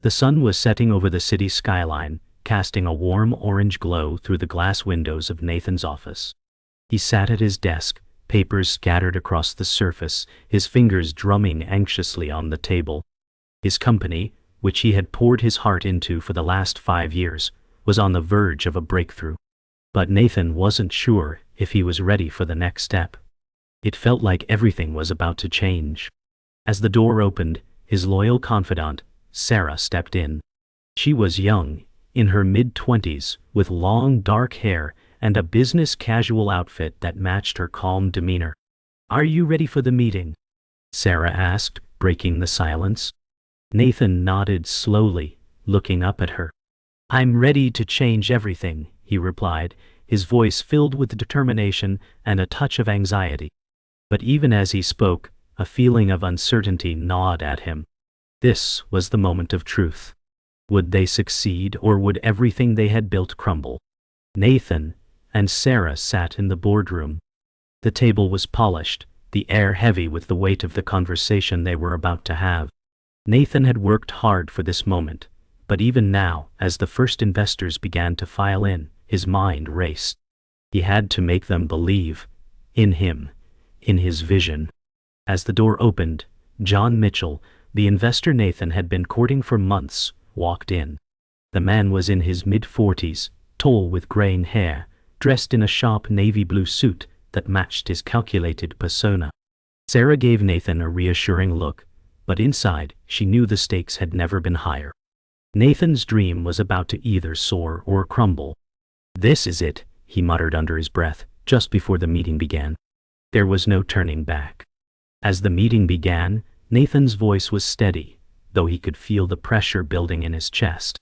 The sun was setting over the city skyline, casting a warm orange glow through the glass windows of Nathan's office. He sat at his desk, papers scattered across the surface, his fingers drumming anxiously on the table. His company, which he had poured his heart into for the last 5 years, was on the verge of a breakthrough. But Nathan wasn't sure if he was ready for the next step. It felt like everything was about to change. As the door opened, his loyal confidant, Sarah, stepped in. She was young, in her mid-20s, with long dark hair and a business-casual outfit that matched her calm demeanor. "Are you ready for the meeting?" Sarah asked, breaking the silence. Nathan nodded slowly, looking up at her. "I'm ready to change everything," he replied, his voice filled with determination and a touch of anxiety. But even as he spoke, a feeling of uncertainty gnawed at him. This was the moment of truth. Would they succeed, or would everything they had built crumble? Nathan and Sarah sat in the boardroom. The table was polished, the air heavy with the weight of the conversation they were about to have. Nathan had worked hard for this moment, but even now, as the first investors began to file in, his mind raced. He had to make them believe in him, in his vision. As the door opened, John Mitchell, the investor Nathan had been courting for months, walked in. The man was in his mid-40s, tall with graying hair, dressed in a sharp navy blue suit that matched his calculated persona. Sarah gave Nathan a reassuring look, but inside she knew the stakes had never been higher. Nathan's dream was about to either soar or crumble. "This is it," he muttered under his breath, just before the meeting began. There was no turning back. As the meeting began, Nathan's voice was steady, though he could feel the pressure building in his chest.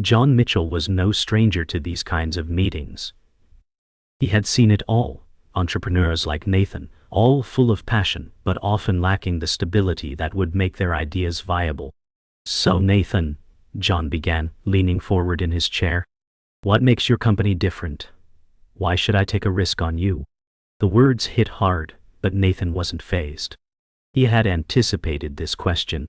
John Mitchell was no stranger to these kinds of meetings. He had seen it all, entrepreneurs like Nathan, all full of passion, but often lacking the stability that would make their ideas viable. "So Nathan," John began, leaning forward in his chair, "what makes your company different? Why should I take a risk on you?" The words hit hard, but Nathan wasn't fazed. He had anticipated this question.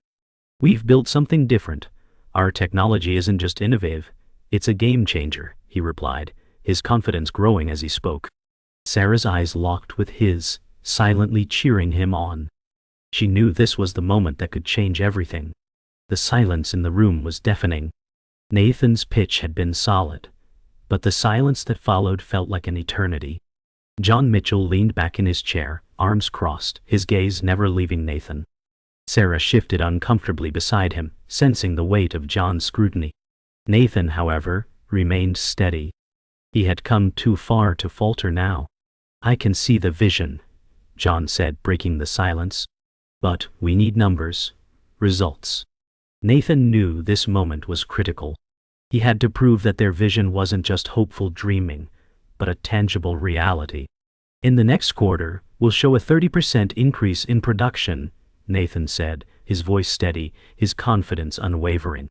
"We've built something different. Our technology isn't just innovative, it's a game changer," he replied, his confidence growing as he spoke. Sarah's eyes locked with his, silently cheering him on. She knew this was the moment that could change everything. The silence in the room was deafening. Nathan's pitch had been solid, but the silence that followed felt like an eternity. John Mitchell leaned back in his chair, arms crossed, his gaze never leaving Nathan. Sarah shifted uncomfortably beside him, sensing the weight of John's scrutiny. Nathan, however, remained steady. He had come too far to falter now. "I can see the vision," John said, breaking the silence. "But we need numbers, results." Nathan knew this moment was critical. He had to prove that their vision wasn't just hopeful dreaming, but a tangible reality. "In the next quarter, we'll show a 30% increase in production," Nathan said, his voice steady, his confidence unwavering.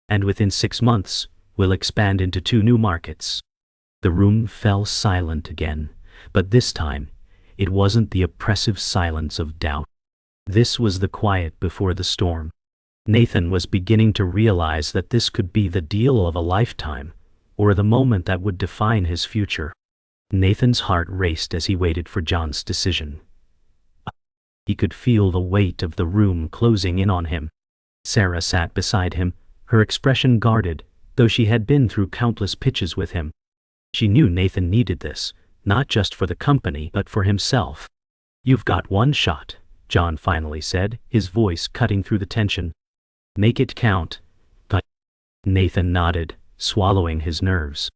"And within 6 months, we'll expand into 2 new markets." The room fell silent again, but this time, it wasn't the oppressive silence of doubt. This was the quiet before the storm. Nathan was beginning to realize that this could be the deal of a lifetime, or the moment that would define his future. Nathan's heart raced as he waited for John's decision. He could feel the weight of the room closing in on him. Sarah sat beside him, her expression guarded, though she had been through countless pitches with him. She knew Nathan needed this, not just for the company but for himself. "You've got one shot," John finally said, his voice cutting through the tension. "Make it count." But Nathan nodded, swallowing his nerves.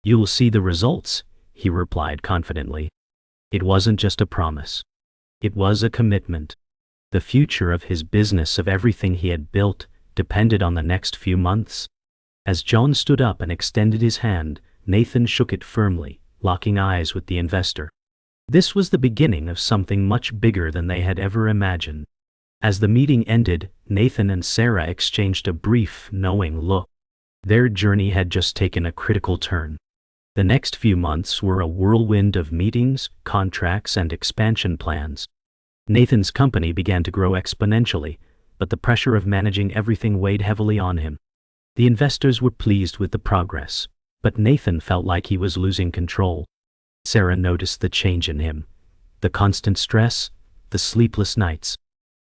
"You'll see the results," he replied confidently. It wasn't just a promise. It was a commitment. The future of his business, of everything he had built, depended on the next few months. As John stood up and extended his hand, Nathan shook it firmly, locking eyes with the investor. This was the beginning of something much bigger than they had ever imagined. As the meeting ended, Nathan and Sarah exchanged a brief, knowing look. Their journey had just taken a critical turn. The next few months were a whirlwind of meetings, contracts, and expansion plans. Nathan's company began to grow exponentially, but the pressure of managing everything weighed heavily on him. The investors were pleased with the progress, but Nathan felt like he was losing control. Sarah noticed the change in him. The constant stress, the sleepless nights.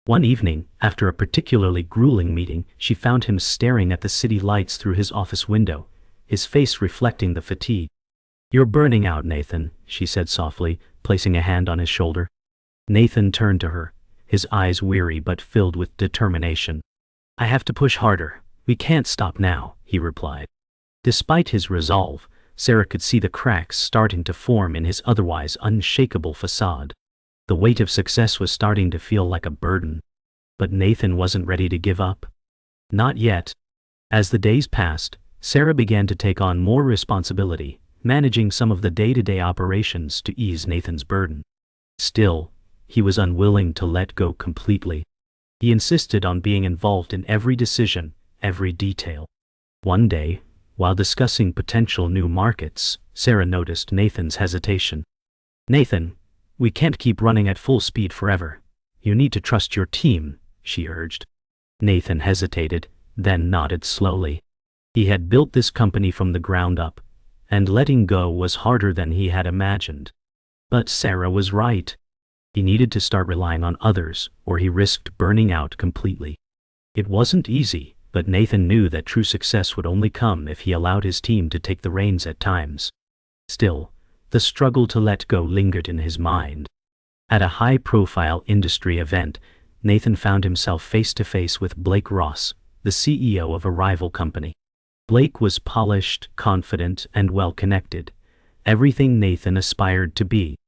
One evening, after a particularly grueling meeting, she found him staring at the city lights through his office window, his face reflecting the fatigue. "You're burning out, Nathan," she said softly, placing a hand on his shoulder. Nathan turned to her, his eyes weary but filled with determination. "I have to push harder. We can't stop now," he replied. Despite his resolve, Sarah could see the cracks starting to form in his otherwise unshakable facade. The weight of success was starting to feel like a burden. But Nathan wasn't ready to give up. Not yet. As the days passed, Sarah began to take on more responsibility, managing some of the day-to-day operations to ease Nathan's burden. Still, he was unwilling to let go completely. He insisted on being involved in every decision, every detail. One day, while discussing potential new markets, Sarah noticed Nathan's hesitation. "Nathan, we can't keep running at full speed forever. You need to trust your team," she urged. Nathan hesitated, then nodded slowly. He had built this company from the ground up, and letting go was harder than he had imagined. But Sarah was right. He needed to start relying on others, or he risked burning out completely. It wasn't easy, but Nathan knew that true success would only come if he allowed his team to take the reins at times. Still, the struggle to let go lingered in his mind. At a high-profile industry event, Nathan found himself face-to-face with Blake Ross, the CEO of a rival company. Blake was polished, confident, and well-connected, everything Nathan aspired to be.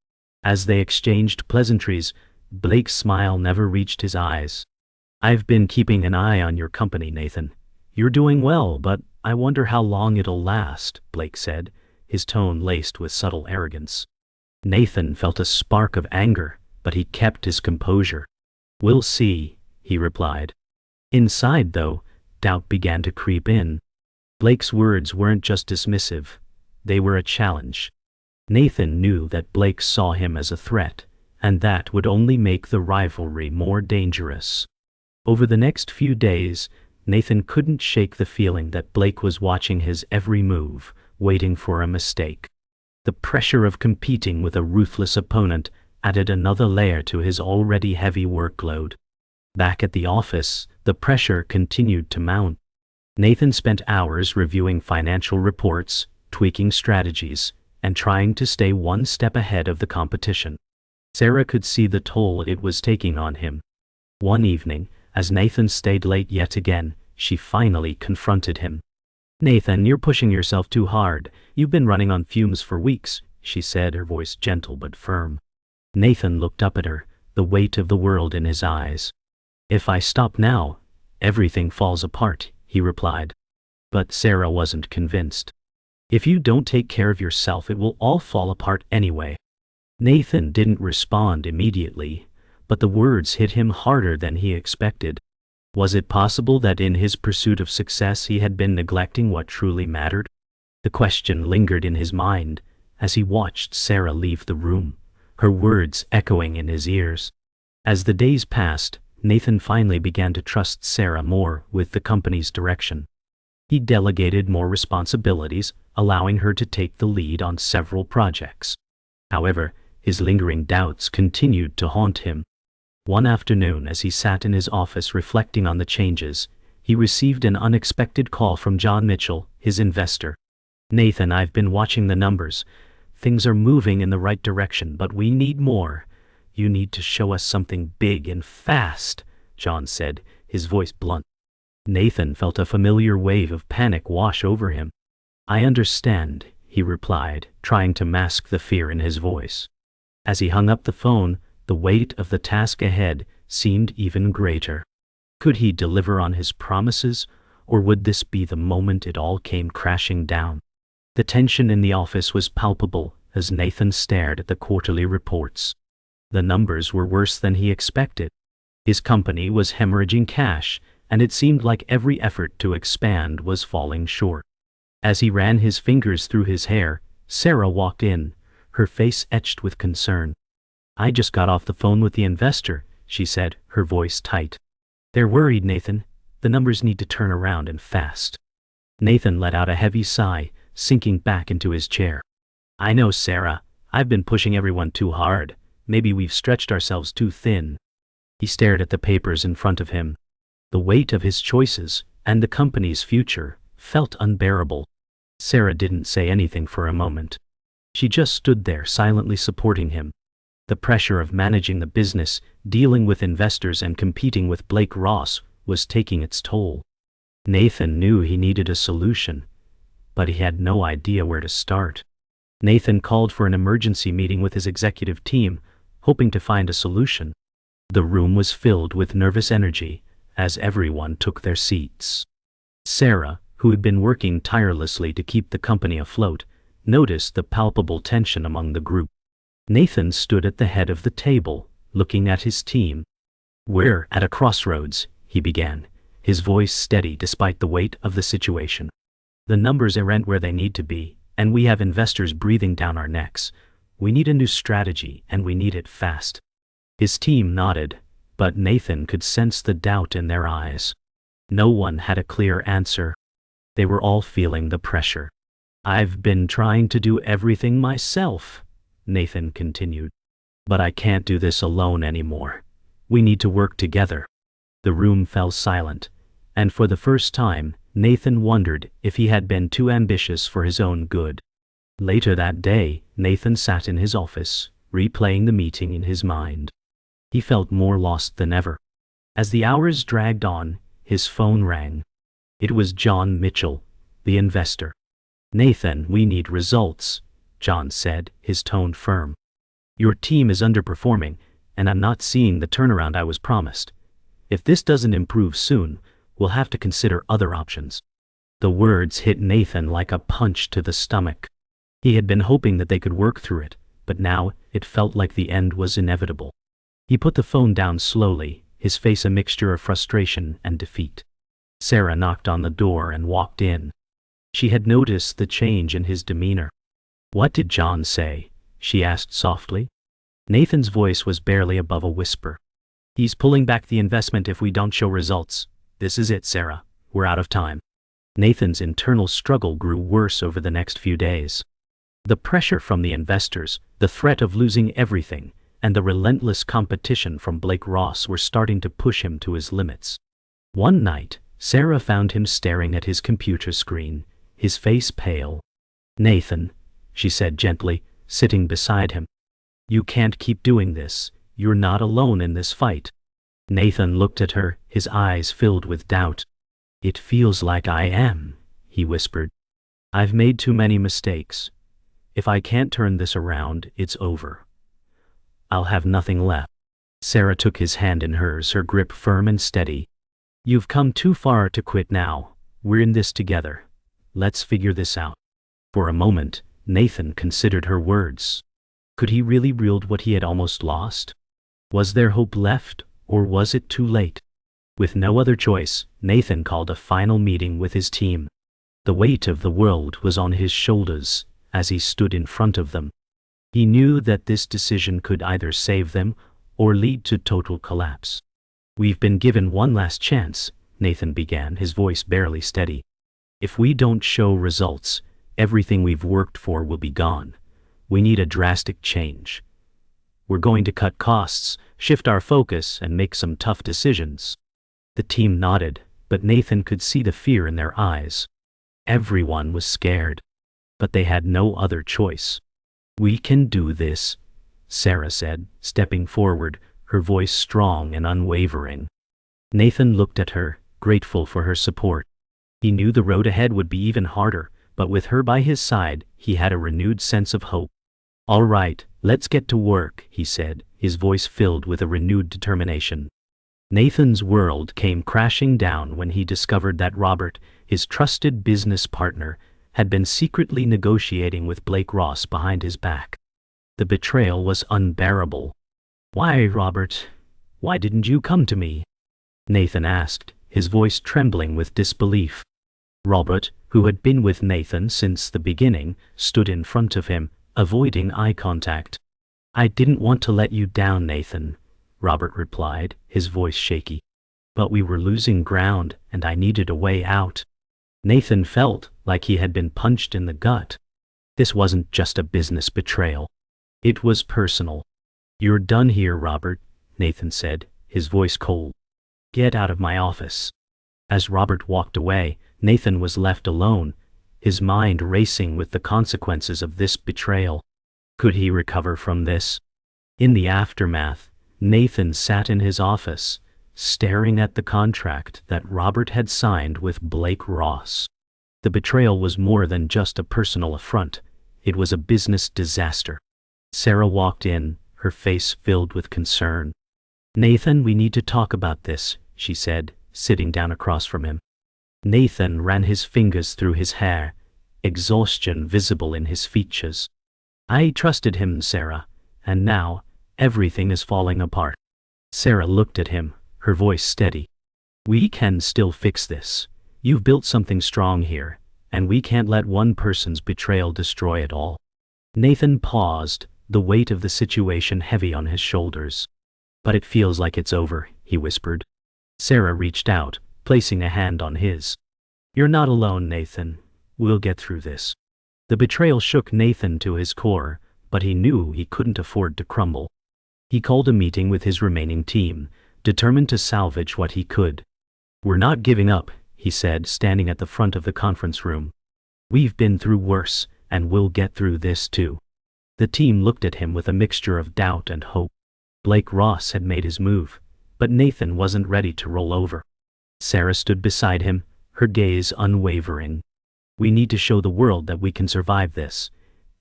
As they exchanged pleasantries, Blake's smile never reached his eyes. "I've been keeping an eye on your company, Nathan. You're doing well, but I wonder how long it'll last," Blake said, his tone laced with subtle arrogance. Nathan felt a spark of anger, but he kept his composure. "We'll see," he replied. Inside, though, doubt began to creep in. Blake's words weren't just dismissive, they were a challenge. Nathan knew that Blake saw him as a threat, and that would only make the rivalry more dangerous. Over the next few days, Nathan couldn't shake the feeling that Blake was watching his every move, waiting for a mistake. The pressure of competing with a ruthless opponent added another layer to his already heavy workload. Back at the office, the pressure continued to mount. Nathan spent hours reviewing financial reports, tweaking strategies, and trying to stay one step ahead of the competition. Sarah could see the toll it was taking on him. One evening, as Nathan stayed late yet again, she finally confronted him. "Nathan, you're pushing yourself too hard. You've been running on fumes for weeks," she said, her voice gentle but firm. Nathan looked up at her, the weight of the world in his eyes. "If I stop now, everything falls apart," he replied. But Sarah wasn't convinced. "If you don't take care of yourself, it will all fall apart anyway." Nathan didn't respond immediately, but the words hit him harder than he expected. Was it possible that in his pursuit of success he had been neglecting what truly mattered? The question lingered in his mind as he watched Sarah leave the room, her words echoing in his ears. As the days passed, Nathan finally began to trust Sarah more with the company's direction. He delegated more responsibilities, allowing her to take the lead on several projects. However, his lingering doubts continued to haunt him. One afternoon, as he sat in his office reflecting on the changes, he received an unexpected call from John Mitchell, his investor. "Nathan, I've been watching the numbers. Things are moving in the right direction, but we need more. You need to show us something big and fast," John said, his voice blunt. Nathan felt a familiar wave of panic wash over him. "I understand," he replied, trying to mask the fear in his voice. As he hung up the phone, the weight of the task ahead seemed even greater. Could he deliver on his promises, or would this be the moment it all came crashing down? The tension in the office was palpable as Nathan stared at the quarterly reports. The numbers were worse than he expected. His company was hemorrhaging cash, and it seemed like every effort to expand was falling short. As he ran his fingers through his hair, Sarah walked in, her face etched with concern. "I just got off the phone with the investor," she said, her voice tight. "They're worried, Nathan. The numbers need to turn around and fast." Nathan let out a heavy sigh, sinking back into his chair. I know, Sarah. I've been pushing everyone too hard. Maybe we've stretched ourselves too thin. He stared at the papers in front of him. The weight of his choices, and the company's future, felt unbearable. Sarah didn't say anything for a moment. She just stood there silently supporting him. The pressure of managing the business, dealing with investors and competing with Blake Ross, was taking its toll. Nathan knew he needed a solution, but he had no idea where to start. Nathan called for an emergency meeting with his executive team, hoping to find a solution. The room was filled with nervous energy as everyone took their seats. Sarah, who had been working tirelessly to keep the company afloat, noticed the palpable tension among the group. Nathan stood at the head of the table, looking at his team. We're at a crossroads, he began, his voice steady despite the weight of the situation. The numbers aren't where they need to be, and we have investors breathing down our necks. We need a new strategy, and we need it fast. His team nodded, but Nathan could sense the doubt in their eyes. No one had a clear answer. They were all feeling the pressure. I've been trying to do everything myself, Nathan continued. But I can't do this alone anymore. We need to work together. The room fell silent, and for the first time, Nathan wondered if he had been too ambitious for his own good. Later that day, Nathan sat in his office, replaying the meeting in his mind. He felt more lost than ever. As the hours dragged on, his phone rang. It was John Mitchell, the investor. Nathan, we need results, John said, his tone firm. Your team is underperforming, and I'm not seeing the turnaround I was promised. If this doesn't improve soon, we'll have to consider other options. The words hit Nathan like a punch to the stomach. He had been hoping that they could work through it, but now it felt like the end was inevitable. He put the phone down slowly, his face a mixture of frustration and defeat. Sarah knocked on the door and walked in. She had noticed the change in his demeanor. What did John say? She asked softly. Nathan's voice was barely above a whisper. He's pulling back the investment if we don't show results. This is it, Sarah. We're out of time. Nathan's internal struggle grew worse over the next few days. The pressure from the investors, the threat of losing everything, and the relentless competition from Blake Ross were starting to push him to his limits. One night, Sarah found him staring at his computer screen, his face pale. Nathan, she said gently, sitting beside him. You can't keep doing this. You're not alone in this fight. Nathan looked at her, his eyes filled with doubt. It feels like I am, he whispered. I've made too many mistakes. If I can't turn this around, it's over. I'll have nothing left. Sarah took his hand in hers, her grip firm and steady. You've come too far to quit now. We're in this together. Let's figure this out. For a moment, Nathan considered her words. Could he really wield what he had almost lost? Was there hope left, or was it too late? With no other choice, Nathan called a final meeting with his team. The weight of the world was on his shoulders as he stood in front of them. He knew that this decision could either save them or lead to total collapse. We've been given one last chance, Nathan began, his voice barely steady. If we don't show results, everything we've worked for will be gone. We need a drastic change. We're going to cut costs, shift our focus, and make some tough decisions. The team nodded, but Nathan could see the fear in their eyes. Everyone was scared, but they had no other choice. We can do this, Sarah said, stepping forward, her voice strong and unwavering. Nathan looked at her, grateful for her support. He knew the road ahead would be even harder, but with her by his side, he had a renewed sense of hope. All right, let's get to work, he said, his voice filled with a renewed determination. Nathan's world came crashing down when he discovered that Robert, his trusted business partner, had been secretly negotiating with Blake Ross behind his back. The betrayal was unbearable. Why, Robert? Why didn't you come to me? Nathan asked, his voice trembling with disbelief. Robert, who had been with Nathan since the beginning, stood in front of him, avoiding eye contact. I didn't want to let you down, Nathan, Robert replied, his voice shaky. But we were losing ground, and I needed a way out. Nathan felt like he had been punched in the gut. This wasn't just a business betrayal. It was personal. "You're done here, Robert," Nathan said, his voice cold. "Get out of my office." As Robert walked away, Nathan was left alone, his mind racing with the consequences of this betrayal. Could he recover from this? In the aftermath, Nathan sat in his office, staring at the contract that Robert had signed with Blake Ross. The betrayal was more than just a personal affront. It was a business disaster. Sarah walked in, her face filled with concern. "Nathan, we need to talk about this," she said, sitting down across from him. Nathan ran his fingers through his hair, exhaustion visible in his features. "I trusted him, Sarah, and now everything is falling apart." Sarah looked at him, her voice steady. "We can still fix this. You've built something strong here, and we can't let one person's betrayal destroy it all." Nathan paused, the weight of the situation heavy on his shoulders. "But it feels like it's over," he whispered. Sarah reached out, placing a hand on his. "You're not alone, Nathan. We'll get through this." The betrayal shook Nathan to his core, but he knew he couldn't afford to crumble. He called a meeting with his remaining team, determined to salvage what he could. "We're not giving up," he said, standing at the front of the conference room. "We've been through worse, and we'll get through this too." The team looked at him with a mixture of doubt and hope. Blake Ross had made his move, but Nathan wasn't ready to roll over. Sarah stood beside him, her gaze unwavering. "We need to show the world that we can survive this.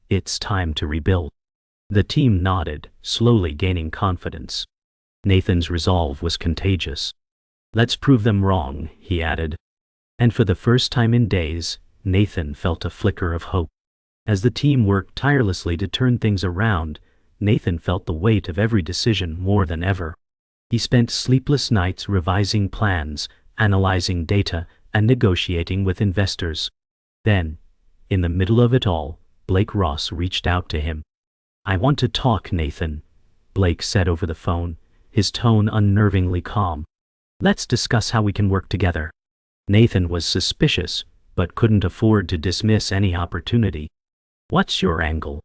It's time to rebuild." The team nodded, slowly gaining confidence. Nathan's resolve was contagious. "Let's prove them wrong," he added. And for the first time in days, Nathan felt a flicker of hope. As the team worked tirelessly to turn things around, Nathan felt the weight of every decision more than ever. He spent sleepless nights revising plans, analyzing data, and negotiating with investors. Then, in the middle of it all, Blake Ross reached out to him. "I want to talk, Nathan," Blake said over the phone, his tone unnervingly calm. "Let's discuss how we can work together." Nathan was suspicious, but couldn't afford to dismiss any opportunity. "What's your angle?"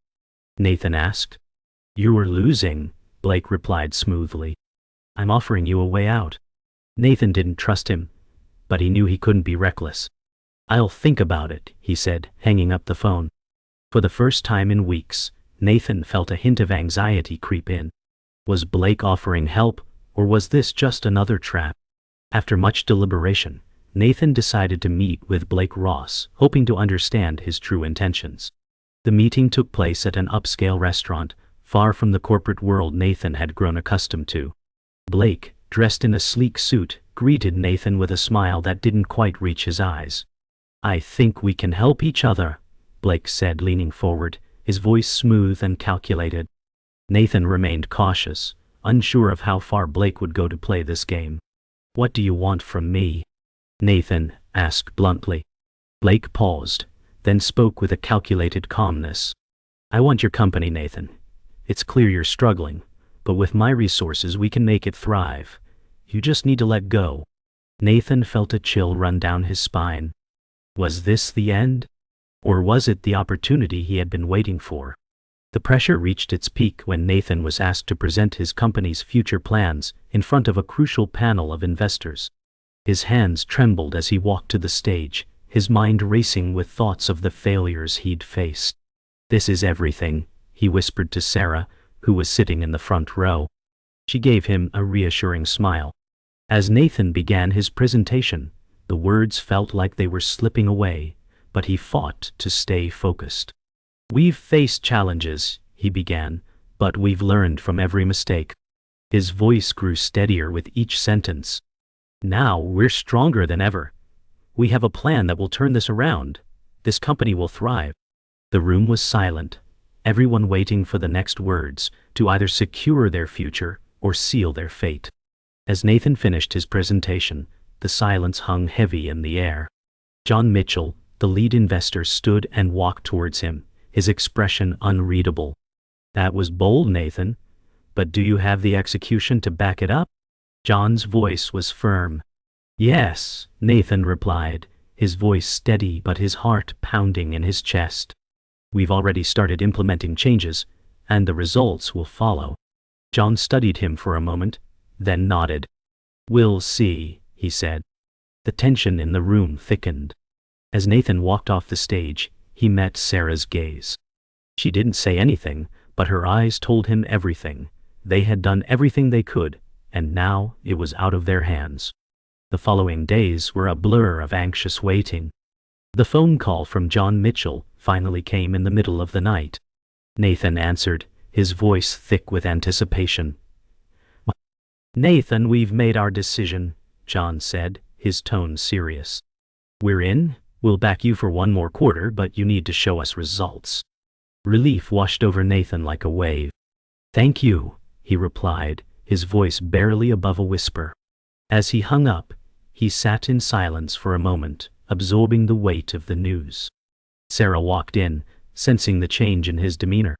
Nathan asked. "You're losing," Blake replied smoothly. "I'm offering you a way out." Nathan didn't trust him, but he knew he couldn't be reckless. "I'll think about it," he said, hanging up the phone. For the first time in weeks, Nathan felt a hint of anxiety creep in. Was Blake offering help, or was this just another trap? After much deliberation, Nathan decided to meet with Blake Ross, hoping to understand his true intentions. The meeting took place at an upscale restaurant, far from the corporate world Nathan had grown accustomed to. Blake, dressed in a sleek suit, greeted Nathan with a smile that didn't quite reach his eyes. "I think we can help each other," Blake said, leaning forward, his voice smooth and calculated. Nathan remained cautious, unsure of how far Blake would go to play this game. "What do you want from me?" Nathan asked bluntly. Blake paused, then spoke with a calculated calmness. "I want your company, Nathan. It's clear you're struggling, but with my resources we can make it thrive. You just need to let go." Nathan felt a chill run down his spine. Was this the end? Or was it the opportunity he had been waiting for? The pressure reached its peak when Nathan was asked to present his company's future plans in front of a crucial panel of investors. His hands trembled as he walked to the stage, his mind racing with thoughts of the failures he'd faced. "This is everything," he whispered to Sarah, who was sitting in the front row. She gave him a reassuring smile. As Nathan began his presentation, the words felt like they were slipping away, but he fought to stay focused. "We've faced challenges," he began, "but we've learned from every mistake." His voice grew steadier with each sentence. "Now we're stronger than ever. We have a plan that will turn this around. This company will thrive." The room was silent, everyone waiting for the next words to either secure their future or seal their fate. As Nathan finished his presentation, the silence hung heavy in the air. John Mitchell, the lead investor, stood and walked towards him, his expression unreadable. "That was bold, Nathan, but do you have the execution to back it up?" John's voice was firm. "Yes," Nathan replied, his voice steady but his heart pounding in his chest. "We've already started implementing changes, and the results will follow." John studied him for a moment, then nodded. "We'll see," he said. The tension in the room thickened. As Nathan walked off the stage, he met Sarah's gaze. She didn't say anything, but her eyes told him everything. They had done everything they could, and now it was out of their hands. The following days were a blur of anxious waiting. The phone call from John Mitchell finally came in the middle of the night. Nathan answered, his voice thick with anticipation. "Nathan, we've made our decision," John said, his tone serious. "We're in. We'll back you for one more quarter, but you need to show us results." Relief washed over Nathan like a wave. "Thank you," he replied, his voice barely above a whisper. As he hung up, he sat in silence for a moment, absorbing the weight of the news. Sarah walked in, sensing the change in his demeanor.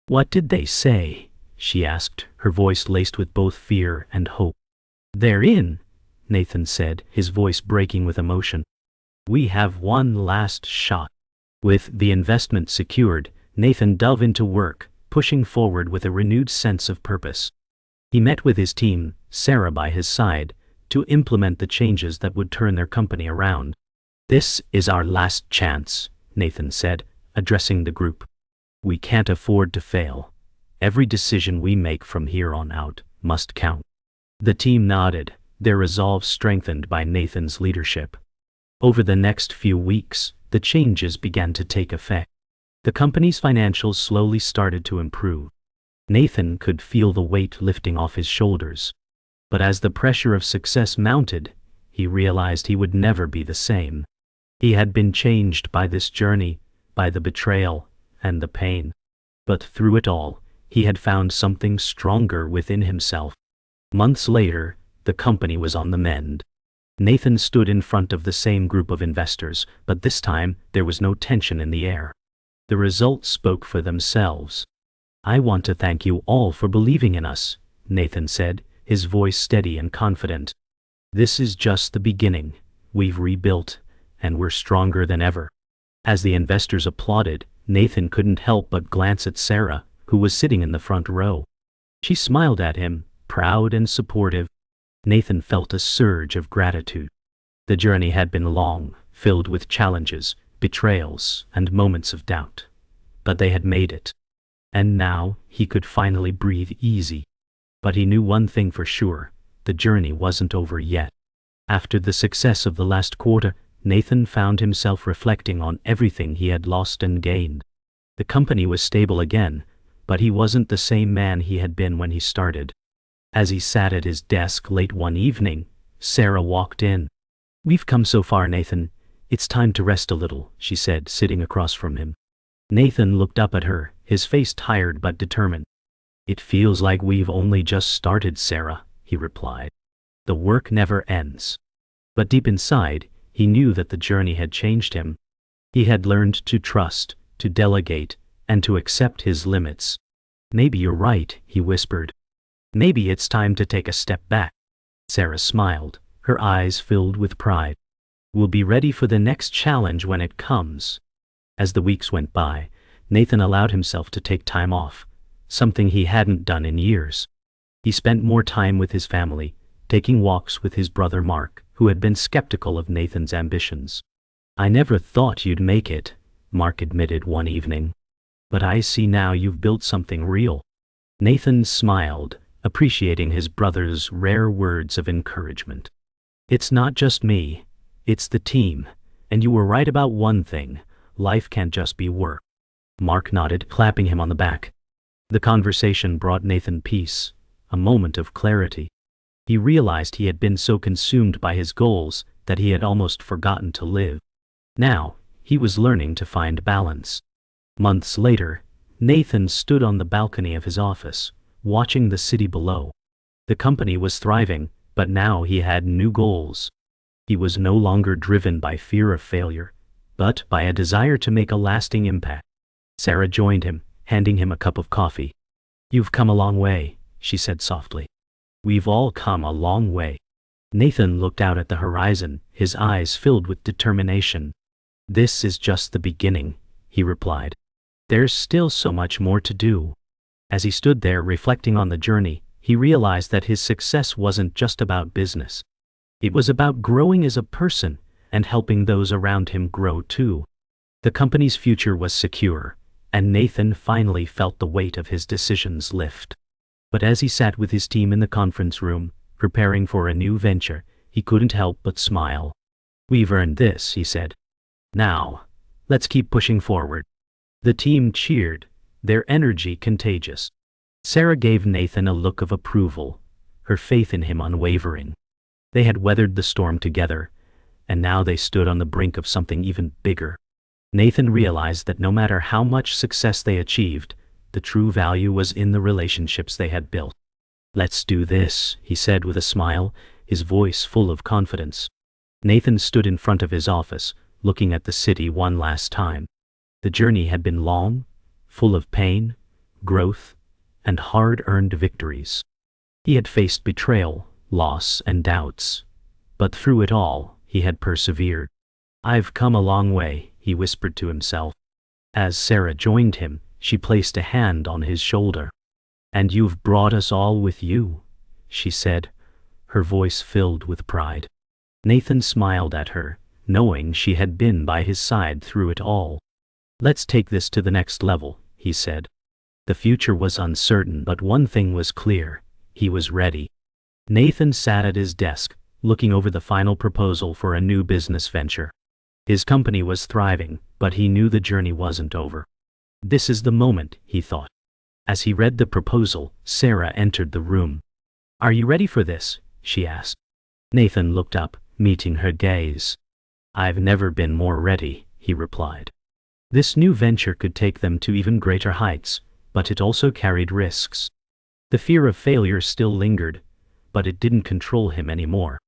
"What did they say?" she asked, her voice laced with both fear and hope. "They're in," Nathan said, his voice breaking with emotion. "We have one last shot." With the investment secured, Nathan dove into work, pushing forward with a renewed sense of purpose. He met with his team, Sarah by his side, to implement the changes that would turn their company around. "This is our last chance," Nathan said, addressing the group. "We can't afford to fail. Every decision we make from here on out must count." The team nodded, their resolve strengthened by Nathan's leadership. Over the next few weeks, the changes began to take effect. The company's financials slowly started to improve. Nathan could feel the weight lifting off his shoulders. But as the pressure of success mounted, he realized he would never be the same. He had been changed by this journey, by the betrayal, and the pain. But through it all, he had found something stronger within himself. Months later, the company was on the mend. Nathan stood in front of the same group of investors, but this time there was no tension in the air. The results spoke for themselves. "I want to thank you all for believing in us," Nathan said, his voice steady and confident. "This is just the beginning. We've rebuilt, and we're stronger than ever." As the investors applauded, Nathan couldn't help but glance at Sarah, who was sitting in the front row. She smiled at him, proud and supportive. Nathan felt a surge of gratitude. The journey had been long, filled with challenges, betrayals, and moments of doubt. But they had made it. And now he could finally breathe easy. But he knew one thing for sure: the journey wasn't over yet. After the success of the last quarter, Nathan found himself reflecting on everything he had lost and gained. The company was stable again, but he wasn't the same man he had been when he started. As he sat at his desk late one evening, Sarah walked in. "We've come so far, Nathan. It's time to rest a little," she said, sitting across from him. Nathan looked up at her, his face tired but determined. "It feels like we've only just started, Sarah," he replied. "The work never ends." But deep inside, he knew that the journey had changed him. He had learned to trust, to delegate, and to accept his limits. "Maybe you're right," he whispered. "Maybe it's time to take a step back." Sarah smiled, her eyes filled with pride. "We'll be ready for the next challenge when it comes." As the weeks went by, Nathan allowed himself to take time off, something he hadn't done in years. He spent more time with his family, taking walks with his brother Mark, who had been skeptical of Nathan's ambitions. "I never thought you'd make it," Mark admitted one evening. "But I see now you've built something real." Nathan smiled, appreciating his brother's rare words of encouragement. "It's not just me, it's the team, and you were right about one thing: life can't just be work." Mark nodded, clapping him on the back. The conversation brought Nathan peace, a moment of clarity. He realized he had been so consumed by his goals that he had almost forgotten to live. Now, he was learning to find balance. Months later, Nathan stood on the balcony of his office, watching the city below. The company was thriving, but now he had new goals. He was no longer driven by fear of failure, but by a desire to make a lasting impact. Sarah joined him, handing him a cup of coffee. "You've come a long way," she said softly. "We've all come a long way." Nathan looked out at the horizon, his eyes filled with determination. "This is just the beginning," he replied. "There's still so much more to do." As he stood there reflecting on the journey, he realized that his success wasn't just about business. It was about growing as a person and helping those around him grow too. The company's future was secure, and Nathan finally felt the weight of his decisions lift. But as he sat with his team in the conference room, preparing for a new venture, he couldn't help but smile. "We've earned this," he said. "Now, let's keep pushing forward." The team cheered, their energy contagious. Sarah gave Nathan a look of approval, her faith in him unwavering. They had weathered the storm together, and now they stood on the brink of something even bigger. Nathan realized that no matter how much success they achieved, the true value was in the relationships they had built. "Let's do this," he said with a smile, his voice full of confidence. Nathan stood in front of his office, looking at the city one last time. The journey had been long, full of pain, growth, and hard-earned victories. He had faced betrayal, loss, and doubts. But through it all, he had persevered. "I've come a long way," he whispered to himself. As Sarah joined him, she placed a hand on his shoulder. "And you've brought us all with you," she said, her voice filled with pride. Nathan smiled at her, knowing she had been by his side through it all. "Let's take this to the next level," he said. The future was uncertain, but one thing was clear: he was ready. Nathan sat at his desk, looking over the final proposal for a new business venture. His company was thriving, but he knew the journey wasn't over. "This is the moment," he thought. As he read the proposal, Sarah entered the room. "Are you ready for this?" she asked. Nathan looked up, meeting her gaze. "I've never been more ready," he replied. This new venture could take them to even greater heights, but it also carried risks. The fear of failure still lingered, but it didn't control him anymore.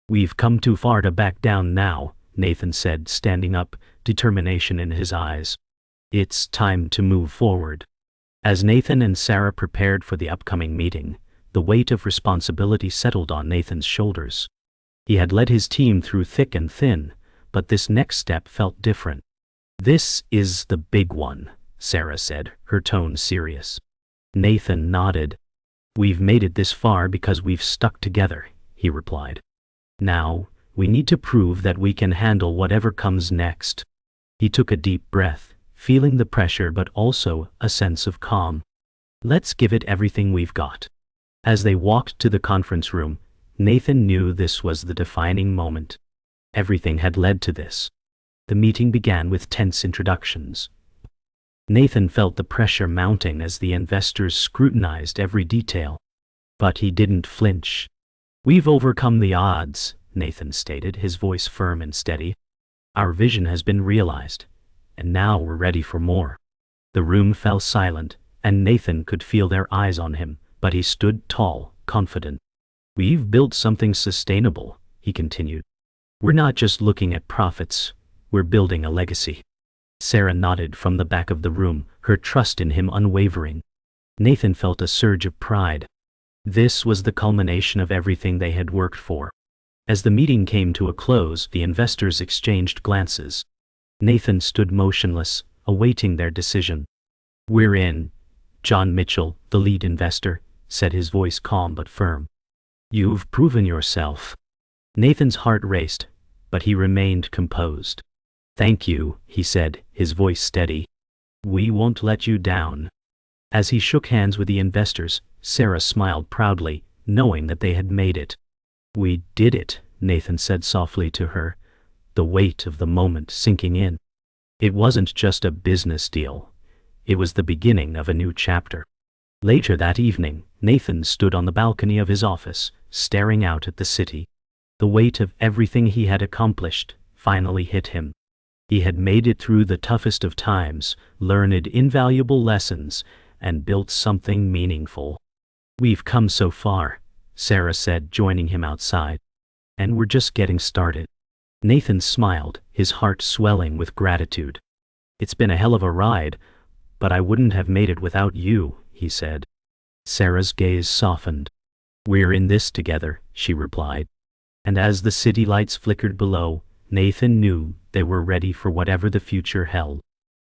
"We've come too far to back down now," Nathan said, standing up, determination in his eyes. "It's time to move forward." As Nathan and Sarah prepared for the upcoming meeting, the weight of responsibility settled on Nathan's shoulders. He had led his team through thick and thin, but this next step felt different. "This is the big one," Sarah said, her tone serious. Nathan nodded. "We've made it this far because we've stuck together," he replied. "Now, we need to prove that we can handle whatever comes next." He took a deep breath, feeling the pressure but also a sense of calm. "Let's give it everything we've got." As they walked to the conference room, Nathan knew this was the defining moment. Everything had led to this. The meeting began with tense introductions. Nathan felt the pressure mounting as the investors scrutinized every detail. But he didn't flinch. "We've overcome the odds," Nathan stated, his voice firm and steady. "Our vision has been realized, and now we're ready for more." The room fell silent, and Nathan could feel their eyes on him, but he stood tall, confident. "We've built something sustainable," he continued. "We're not just looking at profits, we're building a legacy." Sarah nodded from the back of the room, her trust in him unwavering. Nathan felt a surge of pride. This was the culmination of everything they had worked for. As the meeting came to a close, the investors exchanged glances. Nathan stood motionless, awaiting their decision. "We're in," John Mitchell, the lead investor, said, his voice calm but firm. "You've proven yourself." Nathan's heart raced, but he remained composed. "Thank you," he said, his voice steady. "We won't let you down." As he shook hands with the investors, Sarah smiled proudly, knowing that they had made it. "We did it," Nathan said softly to her, the weight of the moment sinking in. It wasn't just a business deal. It was the beginning of a new chapter. Later that evening, Nathan stood on the balcony of his office, staring out at the city. The weight of everything he had accomplished finally hit him. He had made it through the toughest of times, learned invaluable lessons, and built something meaningful. "We've come so far," Sarah said, joining him outside. "And we're just getting started." Nathan smiled, his heart swelling with gratitude. "It's been a hell of a ride, but I wouldn't have made it without you," he said. Sarah's gaze softened. "We're in this together," she replied. And as the city lights flickered below, Nathan knew they were ready for whatever the future held.